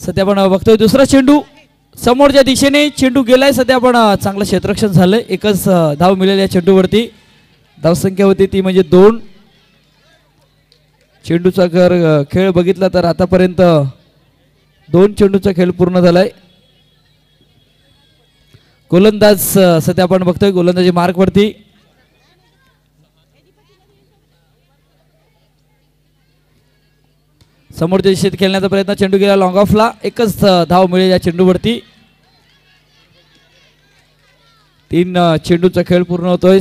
सध्या आपण बघतोय दुसरा चेंडू समोरच्या दिशेने चेंडू गेलाय. सध्या आपण चांगलं क्षेत्ररक्षण झालंय. एकच धाव मिळाली या चेंडूवरती. धावसंख्या होती ती म्हणजे 2. चेंडूचा खेळ बघितला तर आतापर्यंत 2 चेंडूचा खेळ पूर्ण झालाय. गोलंदाज सध्या आपण बघतोय गोलंदाजी मार्क वरती. समोरच्या दिशेत खेळण्याचा प्रयत्न. चेंडू गेला लॉंग ऑफला. एकच धाव मिळेल या चेंडूवरती. 3 चेंडूचा खेळ पूर्ण होतोय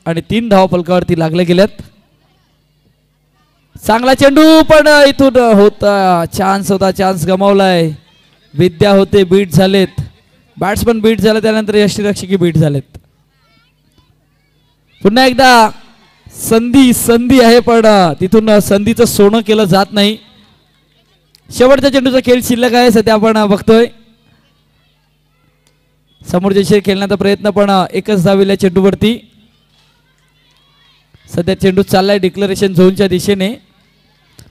आणि 3 धाव फलकावरती लागले गेल्यात. चांगला चेंडू पण इथून होता चान्स होता. चान्स गमावलाय. विद्या होते बीट झालेत. बॅट्समन बीट झाले त्यानंतर यष्टीरक्षकी बीट झालेत. पुन्हा एकदा संधी आहे पण तिथून संधीचं सोनं केलं जात नाही. शेवटच्या चेंडूचा खेळ शिल्लक आहे. सध्या आपण बघतोय समोरच्या दिशेने खेळण्याचा प्रयत्न पण एकच धाव या चेंडूवरती. सध्या चेंडू चाललाय डिक्लरेशन झोनच्या दिशेने.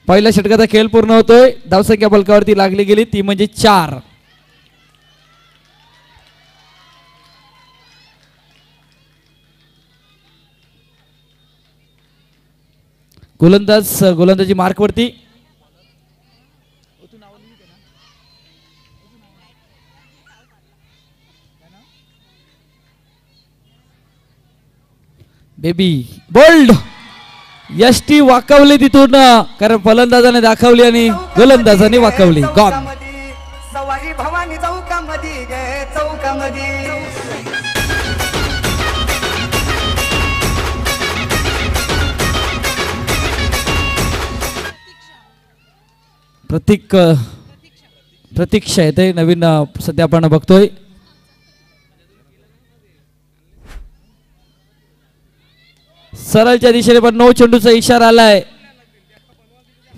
पहिल्या षटकाचा खेळ पूर्ण होतोय. धावसंख्या फलकावरती लागली गेली ती म्हणजे 4. गोलंदाजी मार्क वरती. Baby bold. यष्टी वाकवली तिथून कारण फलंदाजाने दाखवली आणि गोलंदाजाने वाकवली. गॉन. सवारी भवानी चौकामध्ये गे चौकामध्ये. प्रतीक्षा येते नवीन सध्या आपण बघतोय. सरळच्या दिशेने पण 9 चेंडूचा इशारा आलाय.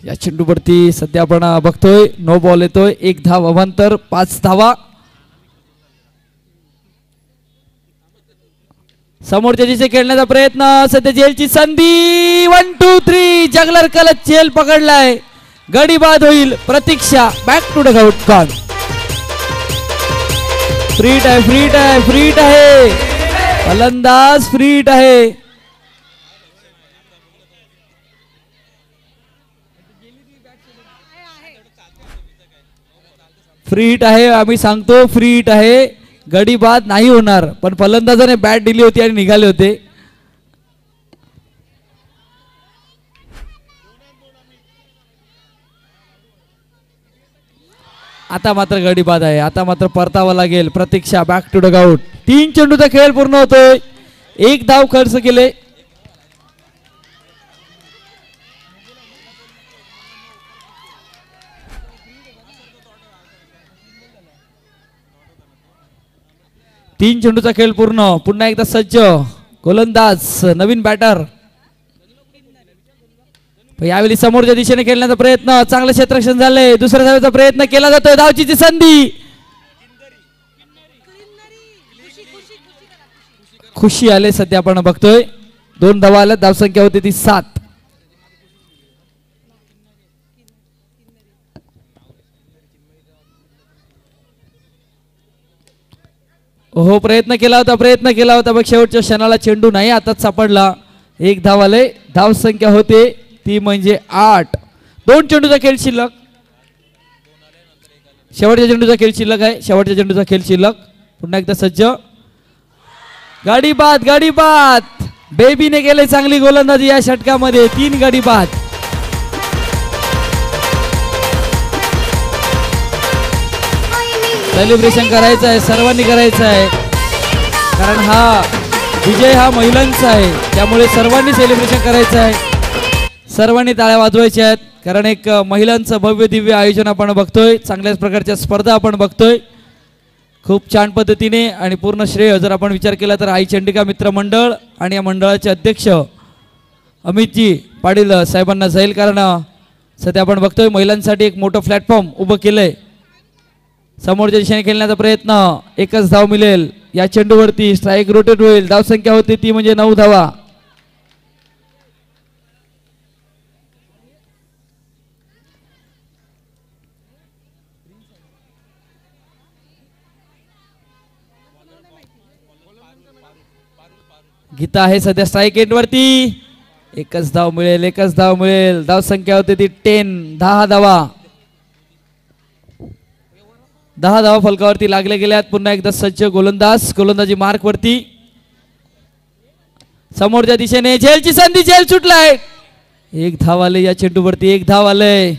या चेंडूवरती सध्या आपण बघतोय 9 बॉल येतोय. 1 धाव अवांतर 5 धावा. समोरच्या दिशेने खेळण्याचा प्रयत्न. सध्या जेलची संधी. 1 2 3 जगलर कलच जेल पकडलाय. गडी बाद होईल. प्रतीक्षा बॅक टू डगआउट. गॉन. फ्रीट आहे. फलंदाज फ्रीट आहे. फ्रीट आहे. आम्ही सांगतो फ्रीट आहे. गडी बाद नाही होणार पण फलंदाजाने बॅट दिली होती आणि निघाले होते. आता मात्र गडी बाद आहे. आता मात्र परतावा लागेल. प्रतीक्षा बॅक टू डगआउट. 3 चेंडूचा खेळ पूर्ण होतोय. 1 धाव खर्च केले. तीन चेंडूचा खेळ पूर्ण. पुन्हा एकदा सज्ज गोलंदाज नवीन बॅटर. यावेळी समोरच्या दिशेने खेळण्याचा प्रयत्न. चांगलं क्षेत्ररक्षण झालंय. दुसऱ्या धावेचा प्रयत्न केला जातोय. धावचीची संधी. खुशी आले सध्या आपण बघतोय. 2 धावा आल्या. धावसंख्या होती ती 7. हो प्रयत्न केला होता बघ शेवटच्या क्षणाला चेंडू नाही हातात सापडला. 1 धाव आले. धाव संख्या होते ती म्हणजे 8. 2 चेंडूचा खेळ शिल्लक. शेवटच्या चेंडूचा खेळ शिल्लक. पुन्हा एकदा सज्ज. गाडी बाद. बेबीने केले चांगली गोलंदाजी या षटकामध्ये. 3 गाडी बाद. सेलिब्रेशन करायचं आहे. सर्वांनी करायचं आहे कारण हा विजय हा महिलांचा आहे. त्यामुळे सर्वांनी सेलिब्रेशन करायचं आहे. सर्वांनी टाळ्या वाजवायच्या आहेत कारण एक महिलांचं भव्य दिव्य आयोजन आपण बघतोय. चांगल्याच प्रकारच्या स्पर्धा आपण बघतोय. खूप छान पद्धतीने आणि पूर्ण श्रेय जर आपण विचार केला तर आई चंडिका मित्र मंडळ आणि या मंडळाचे अध्यक्ष अमितजी पाटील साहेबांना जाईल. कारण सध्या आपण बघतोय महिलांसाठी एक मोठं प्लॅटफॉर्म उभं केलंय. समोरच्या दिशेने खेळण्याचा प्रयत्न. एकच धाव मिळेल या चेंडूवरती. स्ट्राईक रोटेट होईल. धाव संख्या होती ती म्हणजे 9 धावा. गीता आहे सध्या स्ट्राईक एंड वरती. एकच धाव मिळेल, एकच धाव मिळेल. धाव संख्या होती ती 10. 10 धावा, 10 धावा फलकावरती लागले गेल्यात. पुन्हा एकदा सज्ज गोलंदाज, गोलंदाजी मार्क वरती. समोरच्या दिशेने झेलची संधी, झेल सुटलाय. एक धाव आले या चेंडूवरती, एक धाव आलंय.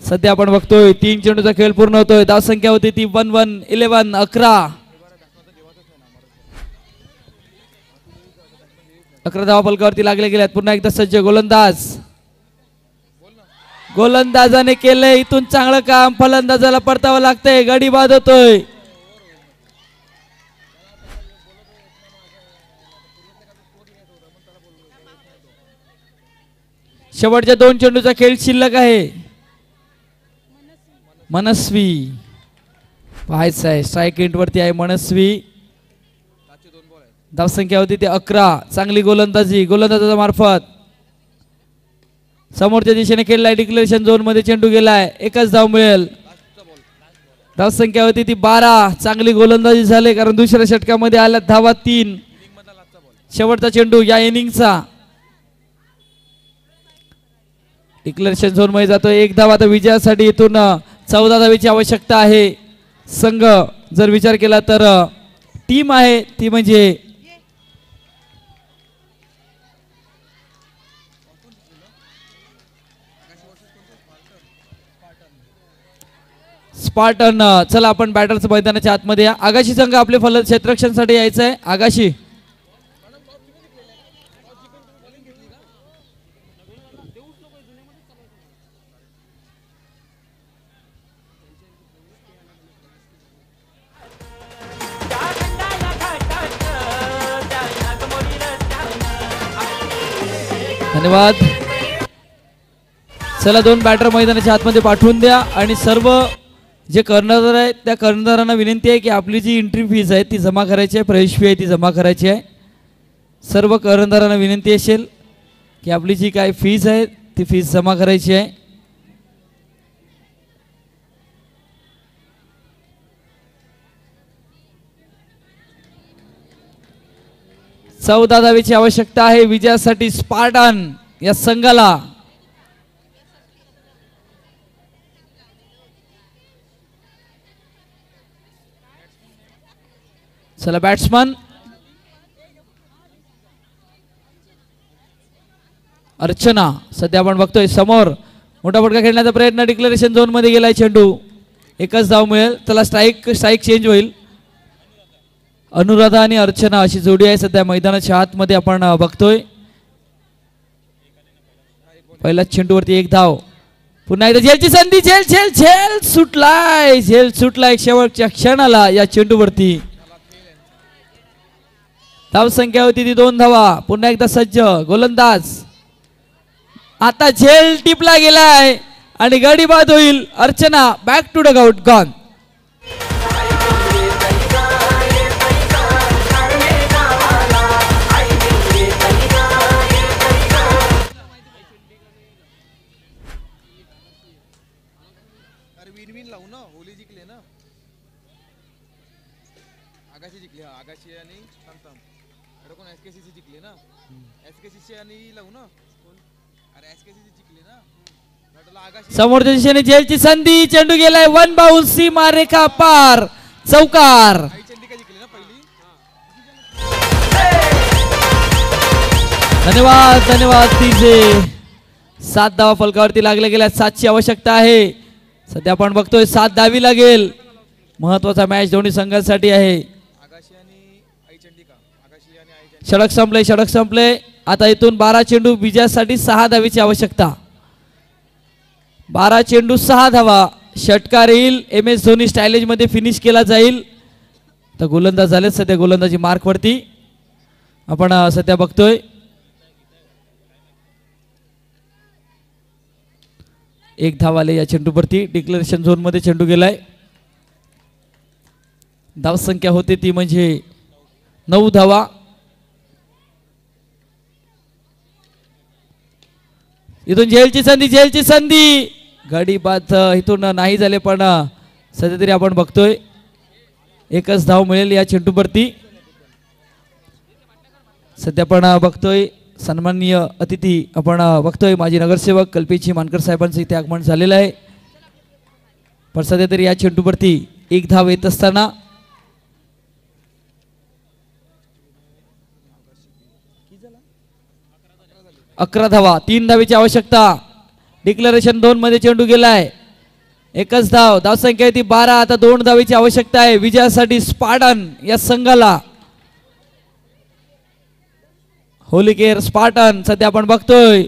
सध्या आपण बघतोय 3 चेंडूचा खेळ पूर्ण होतोय. धाव संख्या होती ती 11. 11 धावा फलकावरती लागले गेल्यात. पुन्हा एकदा सज्ज गोलंदाज, गोलंदाजाने केलंय इथून चांगलं काम. फलंदाजाला परतावं लागतंय, गडी बाद होतोय. शेवटच्या 2 चेंडूचा खेळ शिल्लक आहे. मनस्वी पाहायचं आहे, स्ट्राईक एंड वरती आहे मनस्वी. धाव संख्या होती ती 11. चांगली गोलंदाजी, गोलंदाजाच्या मार्फत समोरच्या दिशेने खेळलाय. डिक्लेरेशन झोन मध्ये चेंडू गेलाय, एकच धाव मिळेल. धाव संख्या होती ती 12. चांगली गोलंदाजी झाली कारण दुसऱ्या षटकामध्ये आल्या धावा 3. शेवटचा चेंडू या इनिंगचा. डिक्लेरेशन झोन मध्ये जातोय. एक धाव आता विजयासाठी. इथून 14 धावेची आवश्यकता आहे. संघ जर विचार केला तर टीम आहे ती म्हणजे स्पार्टन. चला आपण बॅटरचं मैदानाच्या आतमध्ये या. आगाशी संघ आपले फल क्षेत्ररक्षणासाठी यायचं आहे. आगाशी धन्यवाद. चला 2 बॅटर मैदानाच्या आतमध्ये पाठवून द्या. आणि सर्व जे कर्णधार आहेत त्या कर्णधारांना विनंती आहे की आपली जी एंट्री फीज आहे ती जमा करायची आहे, प्रवेश फी आहे ती जमा करायची आहे. सर्व कर्णधारांना विनंती असेल की आपली जी काय फीज आहे ती फीज जमा करायची आहे. चौदा धावेची आवश्यकता आहे विजयासाठी स्पार्टन या संघाला. चला बॅट्समन अर्चना. सध्या आपण बघतोय समोर मोठा फटका खेळण्याचा प्रयत्न. डिक्लेरेशन झोन मध्ये गेलाय चेंडू, एकच धाव मिळेल. त्याला स्ट्राईक चेंज होईल. अनुराधा आणि अर्चना अशी जोडी आहे सध्या मैदानाच्या आतमध्ये आपण बघतोय. पहिल्याच चेंडूवरती एक धाव. पुन्हा एकदा झेलची संधी. झेल झेल झेल सुटलाय, झेल सुटलाय शेवटच्या क्षणाला या चेंडूवरती. धाव संख्या होती ती 2 धावा. पुन्हा एकदा सज्ज गोलंदाज. आता झेल टिपला गेलाय आणि गडी बाद होईल. Archana back to the out gone. समोरच्या दिशेने झेलची संधी. चेंडू गेलाय 1 बाउल. सीमा रेखा पार. चौकार. धन्यवाद धन्यवाद. तिचे 7 धावा फलकावरती लागल्या गेल्या. 7ची आवश्यकता आहे. सध्या आपण बघतोय 7 धावी लागेल. महत्वाचा मॅच दोन्ही संघांसाठी आहे. षटक संपले, षटक संपले. आता इथून 12 चेंडू विजयासाठी 6 धावीची आवश्यकता. 12 चेंडू 6 धावा. षटकार येईल. MS धोनी स्टायलेज मध्ये फिनिश केला जाईल. तर गोलंदाज झाले सध्या गोलंदाजी मार्क वरती आपण सध्या बघतोय. एक धाव आले या चेंडूवरती. डिक्लेरेशन झोन मध्ये चेंडू गेलाय. धाव संख्या होती ती म्हणजे 9 धावा. इथून झेलची संधी, झेलची संधी. गाडी बाद इथून नाही झाले पण सध्या तरी आपण बघतोय एकच धाव मिळेल या चेंडूवरती. सध्या आपण बघतोय सन्माननीय अतिथी आपण बघतोय माजी नगरसेवक कल्पेची मानकर साहेबांचं इथे आगमन झालेलं आहे. पण सध्या तरी या चेंडूवरती एक धाव येत असताना अकरा धावा, 3 धावेची आवश्यकता. डिक्लेरेशन 2 मध्ये चेंडू गेलाय. एकच धाव, धावसंख्या ती 12. आता 2 धावेची आवश्यकता आहे विजयासाठी स्पार्टन या संघाला. होलिकेर स्पार्टन सध्या आपण बघतोय.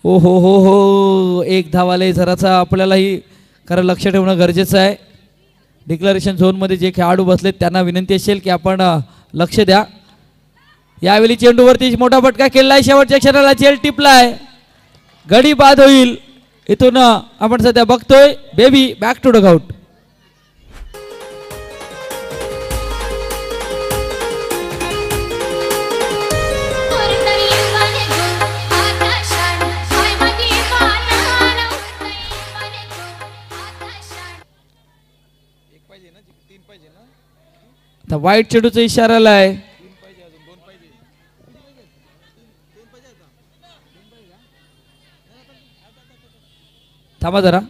ओ हो हो हो, एक धाव आले. जराचा आपल्यालाही खरं लक्ष ठेवणं गरजेचं आहे. डिक्लेरेशन झोन मध्ये जे खेळाडू बसलेत त्यांना विनंती असेल की आपण लक्ष द्या. यावेळी चेंडूवरती मोठा फटका केलाय. शेवटच्या क्षणाला चेल टिपलाय. गडी बाद होईल. इथून आपण सध्या बघतोय बेबी बॅक टू डगआउट. आता वाईट चेंडूचा इशारा आलाय. थांबा जरा.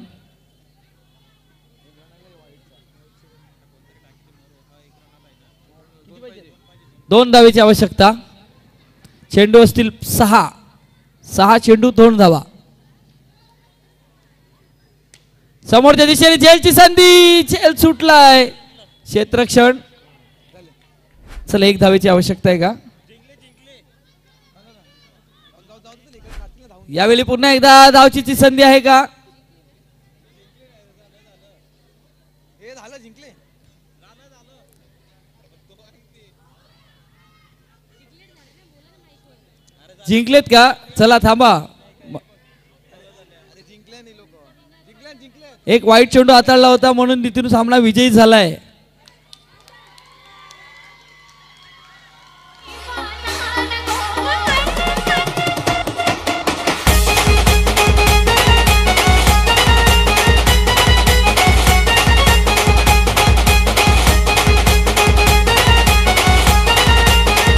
दोन धावेची आवश्यकता. चेंडू असतील 6 चेंडू 2 धावा. समोरच्या दिशेने झेलची संधी. झेल सुटलाय. क्षेत्ररक्षण. चला 1 धावेची आवश्यकता आहे का. यावेळी पुन्हा एकदा धावचीची संधी आहे का. जिंकलेत का. चला थांबा. एक वाईट चेंडू हाताळला होता म्हणून तिथून सामना विजयी झालाय.